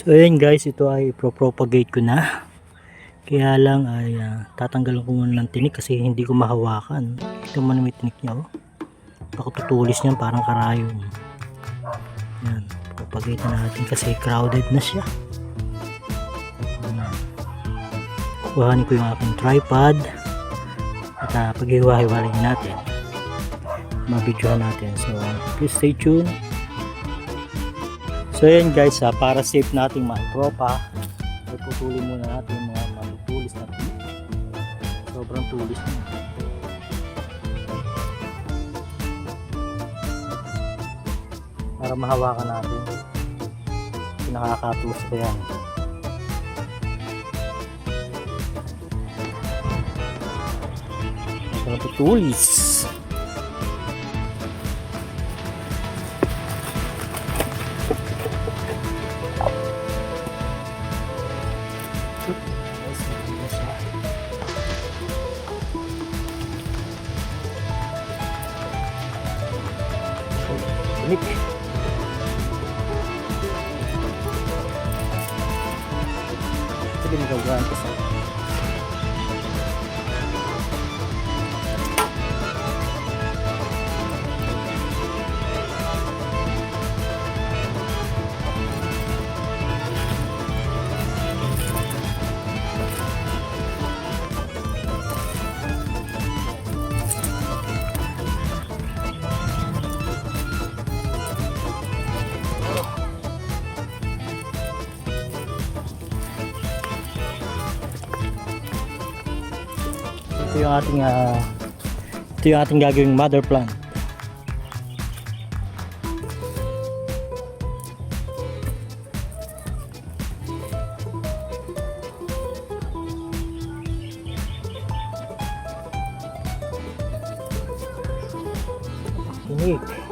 So ayan guys, ito ay propagate ko na. Kaya lang ay tatanggalan ko muna ng tinik kasi hindi ko mahawakan. Ito man may tinik niya, oh. Pakututulis niyan parang karayom. Yan, propagate na natin kasi crowded na siya. Kuhanin ko yung aking tripod at paghiwa-hiwalay natin. Mabidyohan natin. So please stay tuned. So yan guys, para safe nating maipropa, ay putulin muna natin mga matutulis na tinik. Sobrang tulis na. Para mahawakan natin. Nakakatulis ko yan. Sobrang tutulis. Tinik. Ito din nagawaan ko sa ito yung ating gagawing mother plant. Tinik.